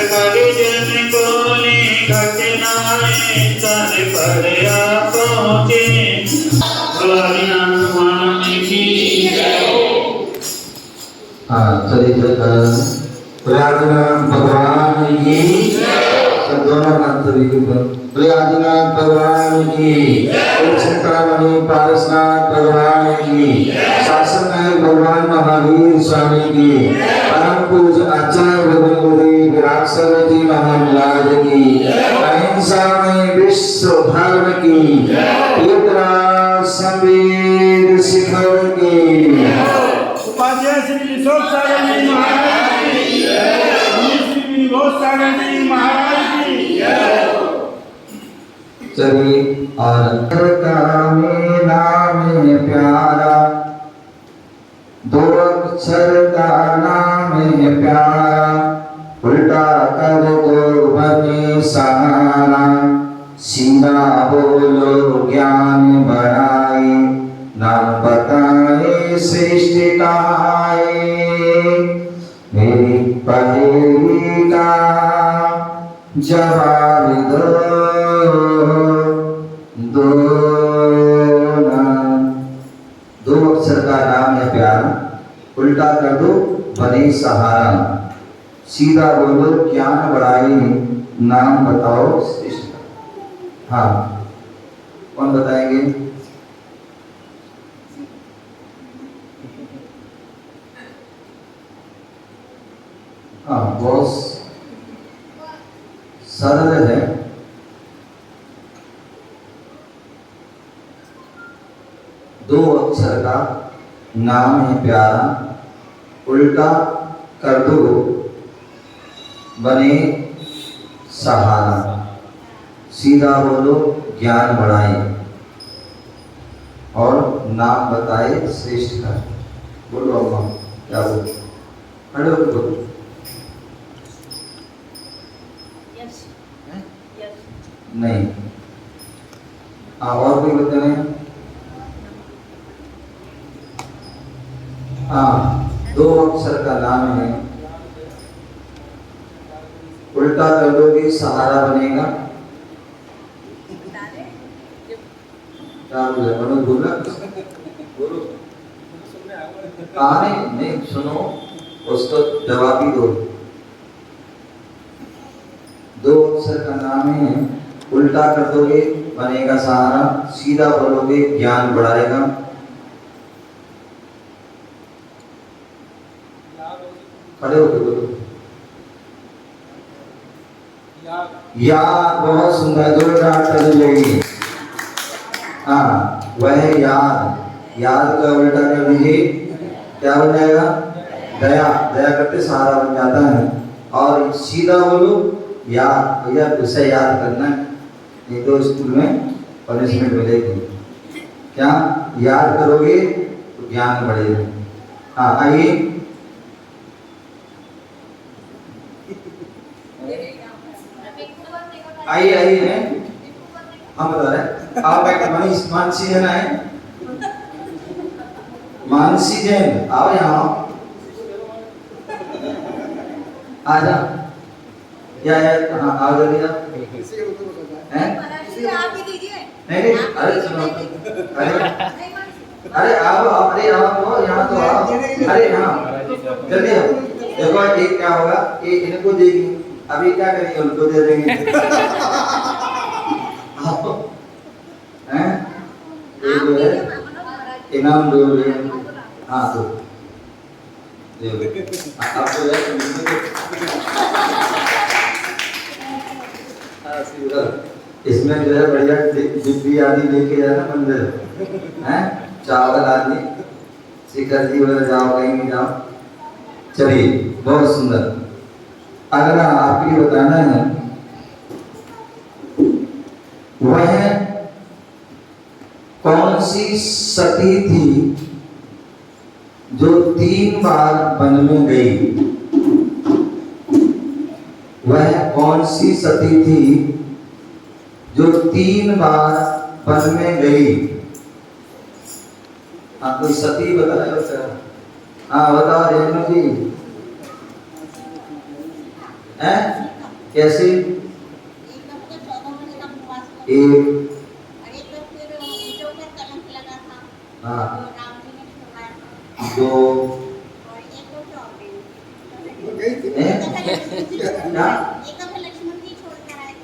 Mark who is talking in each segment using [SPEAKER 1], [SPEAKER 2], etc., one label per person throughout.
[SPEAKER 1] परिजन को निकट नाए तर पड़या पहुँचे। हनुमान की
[SPEAKER 2] प्रयागनाथ भगवान की दोनों हाथ प्रयागनाथ भगवान की, चिंतामणि पारसनाथ भगवान की, शासन भगवान महावीर स्वामी की, परम पूज्य आचार्य गुरुदेव विराट जी महाराज की, अहिंसा में विश्व धर्म की, संवेद शिखर की,
[SPEAKER 3] उपाध्याय श्री विशोक सागर जी महाराज की, श्री विभोज सागर जी महाराज की।
[SPEAKER 2] चलिए और नाम है प्यारा, दो अक्षर का नाम है प्यारा, उल्टा कर दो बने सहारा, सीधा बोलो ज्ञान बढ़ाए, नाम बताए श्रेष्ठ कहाए, मेरी पहेली का जवाब दो दो अक्षर का नाम है प्यारा, उल्टा कर दो बने सहारा, सीधा बोलो ज्ञान बढ़ाई, नाम बताओ श्रेष्ठ। हाँ, कौन बताएंगे? हाँ, बहुत सरल है। दो अक्षर का नाम है प्यारा, उल्टा कर दो बने सहारा, सीधा बोलो ज्ञान बढ़ाए, और नाम बताए श्रेष्ठ का। बोलो अम्मा, क्या बोलो? खड़े होकर बोलो। नहीं। और कोई बताए? हाँ, दो अक्षर का नाम है, उल्टा कर दोगे सहारा बनेगा। क्या बोले? मनोज बोला? बोलो। नहीं सुनो, उसको जवाब ही दो। दो अक्षर का नाम है, उल्टा कर दोगे बनेगा सहारा, सीधा बोलोगे ज्ञान बढ़ाएगा। खड़े होके बोलो। याद। बहुत सुंदर, जोरदार ताली लगी। हाँ, वह याद। याद का उल्टा कर दीजिए, क्या बन जाएगा? दया। दया करते सहारा बन जाता है। और सीधा बोलो याद। भैया उसे याद करना है, नहीं तो स्कूल में पनिशमेंट मिलेगी। क्या याद करोगे तो ज्ञान बढ़ेगा। हाँ, आइए। आइए हम बता रहे आप एक मानसी जैन है। मानसी जैन आओ यहाँ, आ जा। क्या है? हाँ, आओ जल्दी आप। हैं?
[SPEAKER 4] आप ही दीजिए।
[SPEAKER 2] नहीं, अरे सुनो, अरे आओ, अरे आओ यहाँ तो आओ। अरे हाँ, जल्दी आओ। देखो एक क्या होगा, एक इनको देगी, अभी क्या करेंगे, उनको दे देंगे। हैं? इनाम दो। हाँ दो। आपको इसमें जो है बढ़िया डिब्बी आदि लेके जाना मंदिर, हैं? चावल आदि, शिखर जी वगैरह जाओ, कहीं भी जाओ। चलिए, बहुत सुंदर। अगला आपके लिए बताना है, वह कौन सी सती थी जो 3 बार वन में गई? वह कौन सी सती थी जो 3 बार वन में गई? हाँ, कोई सती बताया सर? हाँ बताओ रेणु जी। हैं? कैसे?
[SPEAKER 4] एक तो 14 महीने का उपवास किया।
[SPEAKER 2] एक,
[SPEAKER 4] और एक तो फिर ईंटों पर कलंक लगा था,
[SPEAKER 2] हाँ,
[SPEAKER 4] तो राम जी ने छुड़वाया था।
[SPEAKER 2] दो,
[SPEAKER 4] और एक तो चौबे।
[SPEAKER 2] हैं? क्या?
[SPEAKER 4] एक तो फिर लक्ष्मण जी छोड़ कर आए थे।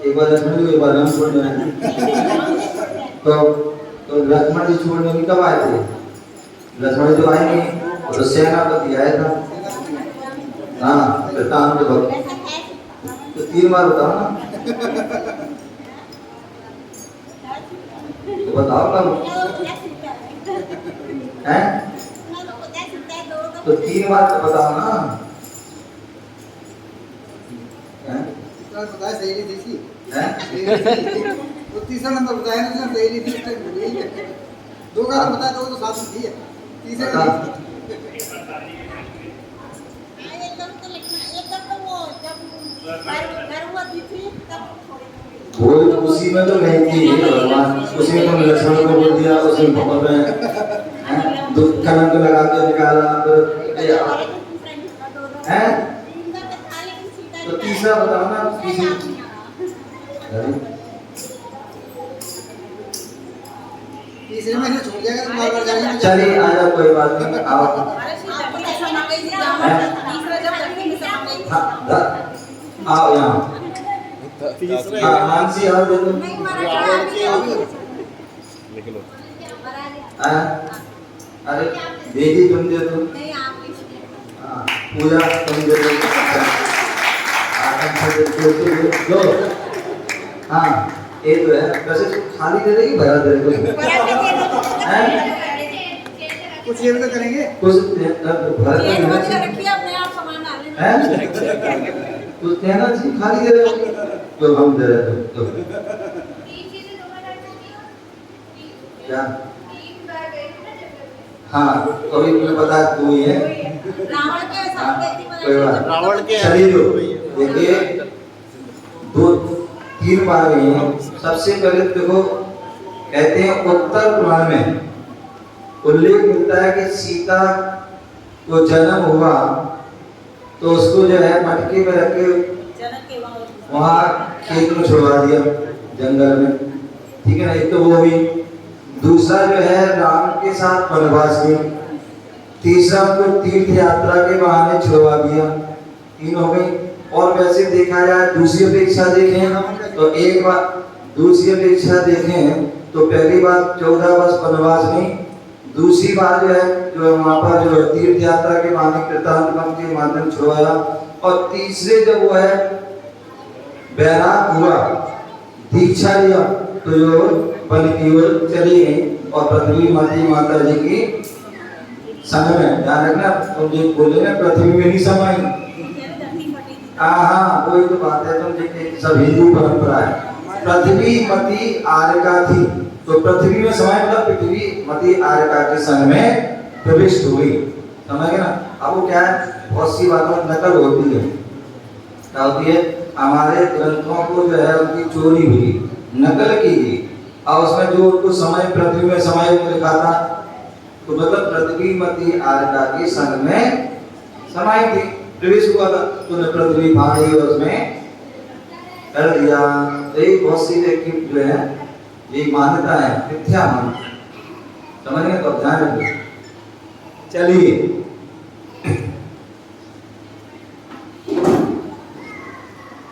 [SPEAKER 2] एक बार लक्ष्मण जी, एक बार राम छोड़ने आए।
[SPEAKER 4] राम जी छोड़ गए।
[SPEAKER 2] तो लक्ष्मण जी छोड़ने में कब आए थे? लक्ष्मण जी तो आए नहीं, वो तो सेनापति आया था। हाँ, प्रताप के भक्त।
[SPEAKER 4] ऐसा है सीता।
[SPEAKER 2] तो 3 बार बताओ ना, तो बताओ कब है? तो 3 बार तो बताओ ना। हैं?
[SPEAKER 5] बताया सही नहीं थी सी।
[SPEAKER 2] हैं?
[SPEAKER 5] वो तीसरा नंबर बताया ना, उसने सही नहीं थी, उसने भूल गई। 2 का तो बताया, 2 तो साथ में थी। तीसरा
[SPEAKER 2] बता।
[SPEAKER 5] नहीं।
[SPEAKER 2] वो तो उसी में तो नहीं थी भगवान, उसी में तो लक्ष्मण को बोल दिया, उसी में भगवान में दुख कलंक लगा के निकाला। हैं? तो तीसरा बताओ ना,
[SPEAKER 5] तीसरे में से छूट जाएगा तो बार-बार जाएगा।
[SPEAKER 2] चलिए आ जाओ, कोई बात नहीं, आओ। हाँ, आओ यहाँ। हाँ, मानसी आओ, दे दो। हाँ, अरे बेटी तुम दे दो। हाँ, पूजा तुम दे दो। दो। हाँ, ये तो है, वैसे खाली दे देगी, भरा दे देगी।
[SPEAKER 5] कुछ ये भी तो करेंगे।
[SPEAKER 2] कुछ भर के हैं? कुछ कहना चाहिए, खाली दे रहे हो तो हम दे रहे थे तो क्या? हाँ, तो अभी तुम्हें पता है तू ही है। कोई बात
[SPEAKER 6] रावण के
[SPEAKER 2] चलिए, दो देखिए, 2-3 बार गई हैं। सबसे पहले देखो, कहते हैं उत्तर पुराण में उल्लेख मिलता है कि सीता को जन्म हुआ तो उसको जो है मटके में रख के वहाँ खेत में छुड़वा दिया, जंगल में। ठीक है ना, एक तो वो हुई। दूसरा जो है राम के साथ वनवास किया। तीसरा उनको तीर्थ यात्रा के बहाने छुड़वा दिया। 3 हो गई। और वैसे देखा जाए, दूसरी अपेक्षा देखें तो एक बार, दूसरी अपेक्षा देखें तो पहली बार 14 वर्ष वनवास में, दूसरी बार जो है जो वहाँ पर जो तीर्थ यात्रा के बहाने कृतांत के माध्यम छुड़वाया। और तीसरे जब वो है बैराग हुआ, दीक्षा लिया, तो जो वन की ओर चली गई और पृथ्वी माता जी की संग में। ध्यान रखना, तुम जो बोले ना पृथ्वी में नहीं समाई। हाँ, वही तो बात है, तुम देखिए सब हिंदू परंपरा है। पृथ्वी मती आर्यका थी, तो पृथ्वी में समाये मतलब पृथ्वी मती आर्यका के संग में प्रविष्ट हुई। समझ गए ना? अब वो क्या है, बहुत सी बातों में नकल होती है। क्या होती है? हमारे ग्रंथों को जो है उनकी चोरी हुई, नकल की गई, और उसमें जो उनको समय पृथ्वी में समय लिखा था, तो मतलब पृथ्वी मती आर्यका के संग में समाई थी, प्रवेश हुआ था, तो ने पृथ्वी भागी और उसमें कर दिया। तो ये बहुत सी व्यक्ति जो है ये मान्यता है, मिथ्या मान्यता। समझ गए? तो ध्यान रखिए। चलिए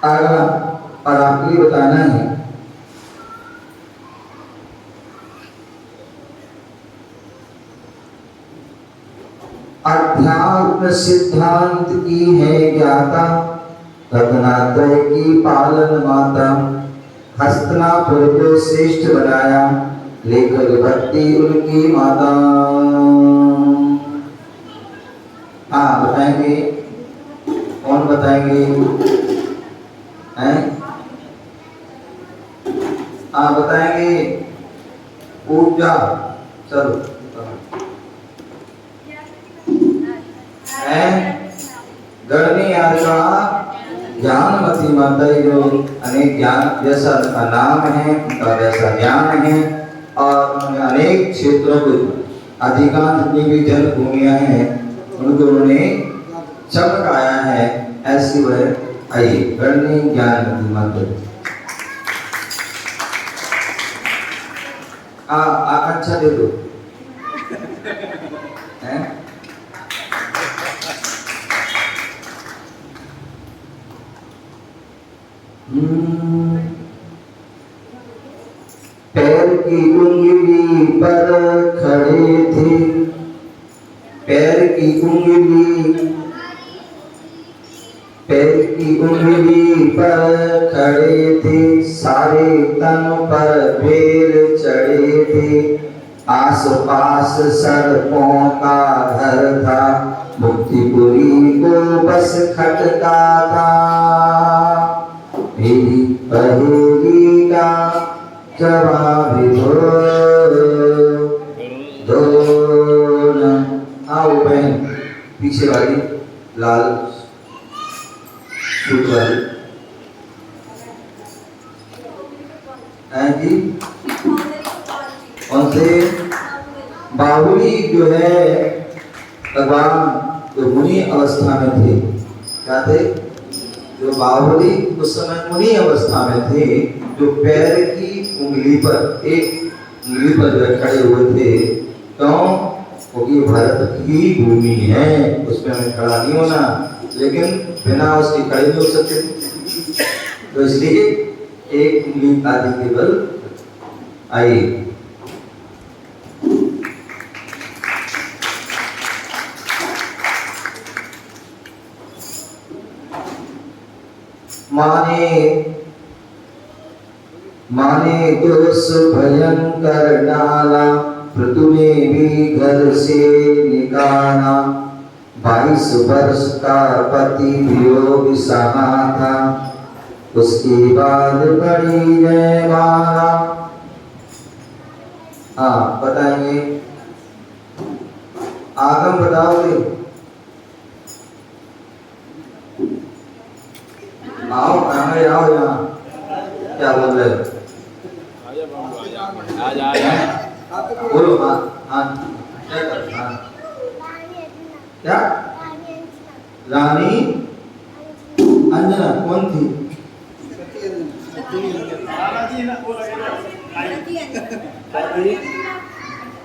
[SPEAKER 2] अगला और आपको ये बताना है, अध्यात्म सिद्धांत की है ज्ञाता, रत्नात्रय की पालन माता, हस्तिनापुर को श्रेष्ठ बनाया, लेकर भक्ति उनकी माता। हाँ, बताएंगे? कौन बताएंगे? हैं? हाँ, बताएंगे? पूजा चलो गढ़नी यात्रा ज्ञानमती माता, जो अनेक ज्ञान जैसा उनका नाम है, उनका वैसा ज्ञान है, और उन्होंने अनेक क्षेत्रों को, अधिकांश जितनी भी जन्मभूमियां हैं उनको उन्होंने चमकाया है। ऐसी वह आइए गणनी ज्ञानमती मंत्र। अच्छा दे दो हैं? पैर की उंगली पर खड़े थे, पैर की उंगली पर खड़े थे, सारे तन पर बेल चढ़े थे, आस पास सर्पों का घर था, मुक्तिपुरी को बस खटका था, मेरी पहेली का जवाब दो न। आओ बहन पीछे वाली लाल सूट वाली जी कौन से? बाहुली जो है भगवान जो मुनि अवस्था में थे, क्या थे? जो बाहुली उस समय मुनि अवस्था में थे, जो पैर की उंगली पर, एक उंगली पर जो खड़े हुए थे, क्यों? क्योंकि भारत की भूमि है, उसमें हमें खड़ा नहीं होना, लेकिन बिना उसके खड़े नहीं हो सकते, तो इसलिए एक उंगली आदि के बल। आइए माने दोष भयंकर डाला, पृथु ने भी घर से निकाला, 22 वर्ष का पति वियोग सहा था, उसके बाद बड़ी जय माला। हाँ बताएंगे, आगम बताओगे? आओ आगे आओ, यहाँ क्या बोल रहे हो? बोलो। हाँ हाँ क्या कर? हाँ क्या? रानी अंजना कौन थी?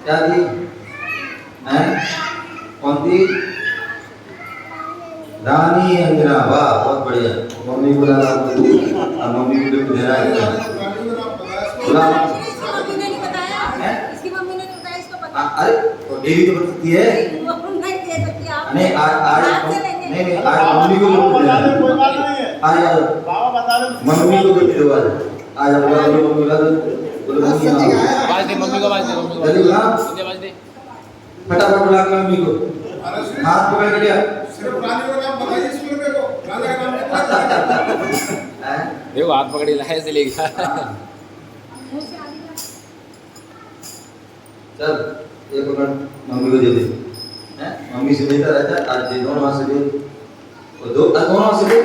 [SPEAKER 2] क्या थी? हैं? कौन थी? रानी अंजना। वाह बहुत बढ़िया। मम्मी बोला मम्मी को लिख देना है। बोला
[SPEAKER 4] मम्मी ने नहीं बताया, इसकी मम्मी ने नहीं बताया, इसको पता।
[SPEAKER 2] अरे वो डेली तो बताती है।
[SPEAKER 4] नहीं दे सकती आप।
[SPEAKER 2] नहीं आज नहीं आज मम्मी को लिख देना है। आज
[SPEAKER 3] बाबा बता रहे
[SPEAKER 2] मम्मी को लिख दो आज बोला मम्मी बोला बोलो
[SPEAKER 6] आवाज दे मम्मी को, आवाज दे मम्मी को,
[SPEAKER 2] जल्दी बोला
[SPEAKER 6] आवाज दे
[SPEAKER 2] फटाफट बुला के मम्मी को हाथ पकड़ के लिया।
[SPEAKER 5] सिर्फ रानी का नाम बताइए, इसमें देखो रानी का नाम
[SPEAKER 6] देखो हाथ पकड़ी लाए से ले गया।
[SPEAKER 2] चल एक मिनट मम्मी को दे दे हैं, मम्मी से लेता रहता है, आज दे दोनों हाथ से दे, वो दो दोनों हाथ से दे।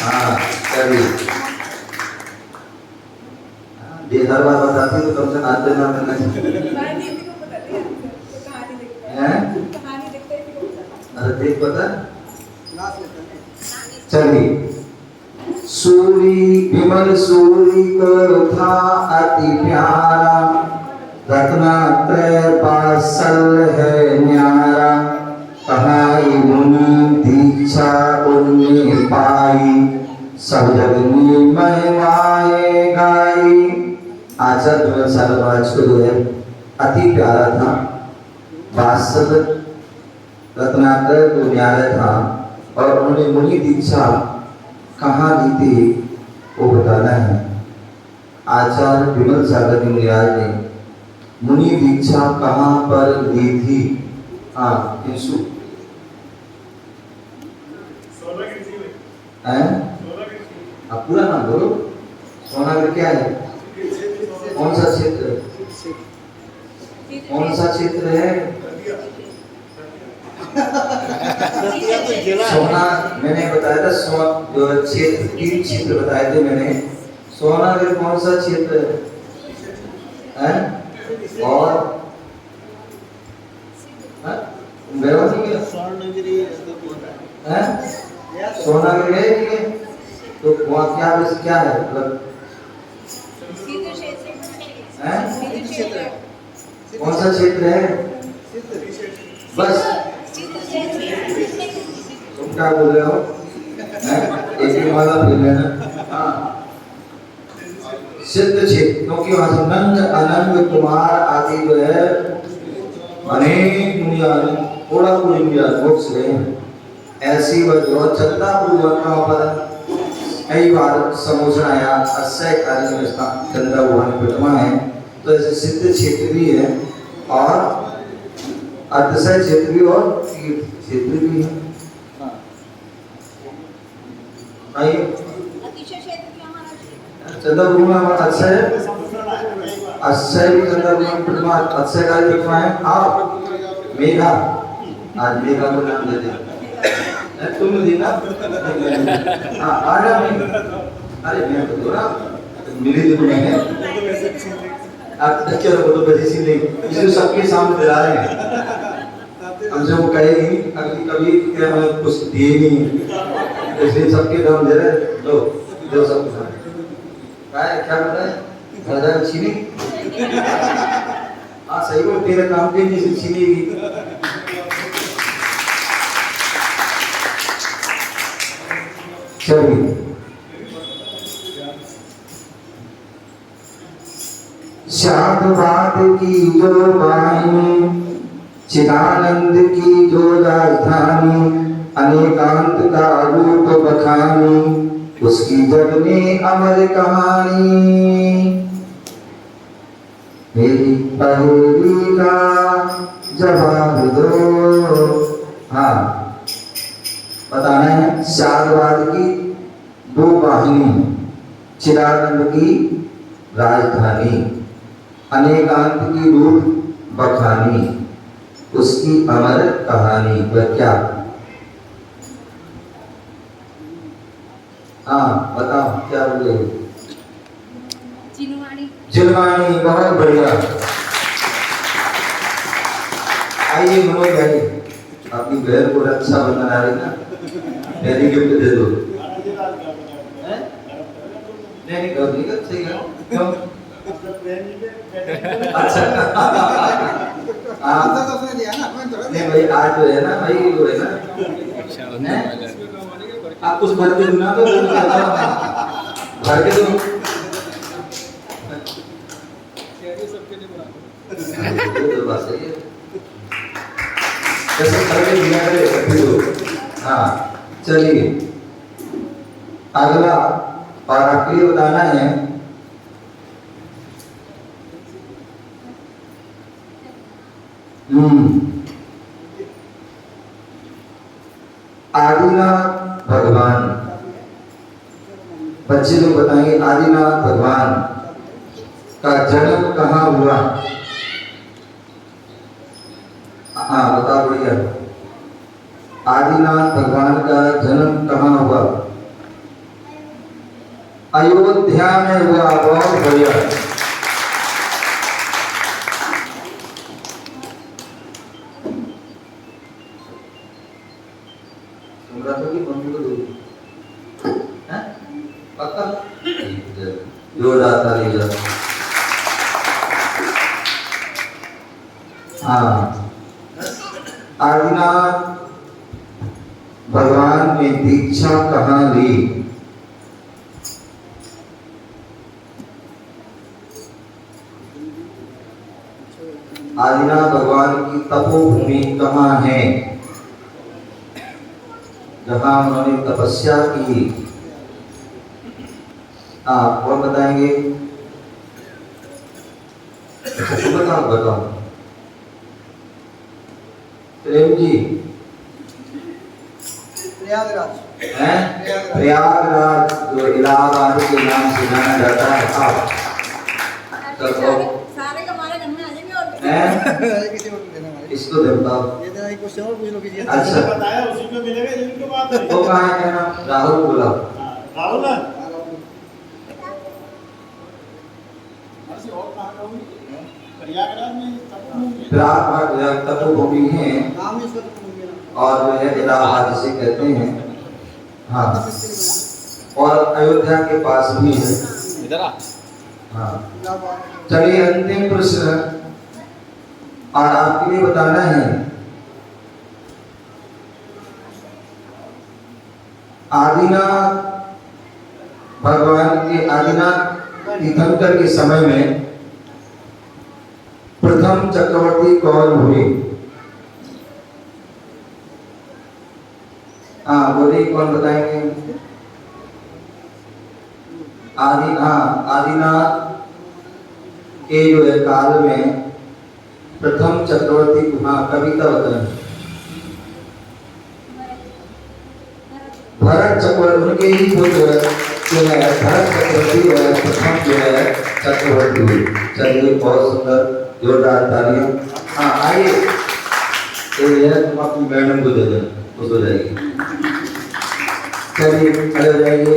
[SPEAKER 2] हाँ चलिए दे, हर बार बताती तो कम से कम आज देना करना चाहिए हैं। अरे देख पता चलिए। सूरी विमल सूरी को था अति प्यारा, रत्नात्रय पासल है न्यारा, कहाई मुनि दीक्षा उन्ने पाई, सब जग महिमाए गाई। आचार्य विमल सागर महाराज को जो है अति प्यारा था, वात्सल रत्नात्रय को न्यारा था, और उन्होंने मुनि दीक्षा कहाँ दी थी वो बताना है। आचार्य विमल सागर जी महाराज ने मुनि दीक्षा कहाँ पर ली थी? हाँ किंसु हैं? आप पूरा नाम बोलो। सोनागर क्या है? कौन सा क्षेत्र? कौन सा क्षेत्र है? सोना मैंने बताया था, जो क्षेत्र 3 क्षेत्र बताए थे मैंने। सोनागर कौन सा क्षेत्र है? और सोना के गए नहीं गए? तो वहाँ क्या है मतलब हैं? कौन सा क्षेत्र है? बस तुम क्या बोल रहे हो? एक ही वाला बोल रहे हैं। हाँ, सिद्ध क्षेत्र, क्योंकि वहाँ से नंद अनंग कुमार आदि जो है अनेक दुनिया थोड़ा पूरी दुनिया मोक्ष गए हैं। ऐसी वह चलता पूर्वक पर कई बार समोचन आया अस्य कार्य में चंद्र भगवान प्रतिमा है। तो ऐसे सिद्ध क्षेत्र भी है और अतिशय क्षेत्र भी और तीर्थ क्षेत्र भी है। आइए चंद्र भगवान अक्षय अक्षय भी चंद्र भगवान प्रतिमा अक्षय कार्य प्रतिमा है। आप मेघा आज मेघा को नाम दे दें तुम देना। हाँ अरे मैं तो ना मिली तो नहीं है। अच्छा वो तो वैसे नहीं इसे सबके सामने दिला रहे हैं। हमसे वो कहेगी अभी कभी क्या हमें कुछ दिए नहीं इसलिए सबके दाम दे रहे लो दो सब क्या बोल रहा है राजा छीनी। हाँ सही बोल तेरे काम के जिसे छीनेगी। चलिए शाद बात की जो वाहिनी चिदानंद की जो राजधानी अनेकांत का रूप बखानी उसकी जग में अमर कहानी मेरी पहेली का जवाब दो। हाँ बताना है शादवाद की दो वाहिनी चिदानंद की राजधानी अनेकांत की रूप बखानी उसकी अमर कहानी वह क्या? हाँ बताओ क्या बोले? जिनवाणी बहुत बढ़िया। आइए मनोज भाई अपनी बहन को रक्षा बंधन आ रही ना पहली गिफ्ट दे दो। नहीं सही है क्यों? अच्छा नहीं भाई आज जो है ना भाई वो है ना आप कुछ भर के दो ना तो भर के दो हाँ चलिए अगला और आखिरी बताना है आदिनाथ भगवान। बच्चे लोग बताएंगे आदिनाथ भगवान का जन्म कहाँ हुआ? हाँ बता बढ़िया। आदिनाथ भगवान का जन्म कहाँ हुआ? अयोध्या में हुआ। बहुत बढ़िया। की मम्मी को दो पक्का जोरदार ताली बजाओ। हाँ आदिनाथ भगवान ने दीक्षा कहाँ ली? आदिनाथ भगवान की तपोभूमि कहाँ है जहाँ उन्होंने तपस्या की? हाँ कौन बताएंगे? बताओ प्रेम जी।
[SPEAKER 5] प्रयागराज
[SPEAKER 2] हैं? प्रयागराज जो इलाहाबाद के नाम से जाना जाता है। आप
[SPEAKER 4] सारे हमारे घर में आ जाएंगे और
[SPEAKER 5] किसी को देना हमारे
[SPEAKER 2] इसको देता
[SPEAKER 5] ये देना एक क्वेश्चन और पूछ लो कीजिए।
[SPEAKER 2] अच्छा
[SPEAKER 3] बताया उसी को मिलेगा जिनको बात है।
[SPEAKER 2] तो कहाँ है क्या नाम? राहुल बोला।
[SPEAKER 3] राहुल ना
[SPEAKER 2] तपोभूमि है
[SPEAKER 5] नाम इसका तो भूल गया।
[SPEAKER 2] और जो है इलाहाबाद जिसे कहते हैं हाँ
[SPEAKER 5] मिस्त्री बने।
[SPEAKER 2] और अयोध्या के पास भी है।
[SPEAKER 6] इधर आ
[SPEAKER 2] हाँ
[SPEAKER 5] इलाहाबाद।
[SPEAKER 2] चलिए अंतिम प्रश्न और आपके लिए बताना है। आदिनाथ भगवान के आदिनाथ तीर्थंकर के समय में प्रथम चक्रवर्ती कौन हुए? हाँ बोलिए कौन बताएंगे? आदिनाथ के जो है काल में प्रथम चक्रवर्ती, हाँ कविता बताएं। भरत चक्रवर्ती, उनके ही पुत्र जो है भरत चक्रवर्ती है प्रथम जो है चक्रवर्ती हुए। चलिए बहुत सुंदर, जोरदार तालियां। हाँ आइए, तो यह तुम अपनी मैडम को दे दो, खुश हो जाएगी। चलिए खड़े हो जाइए।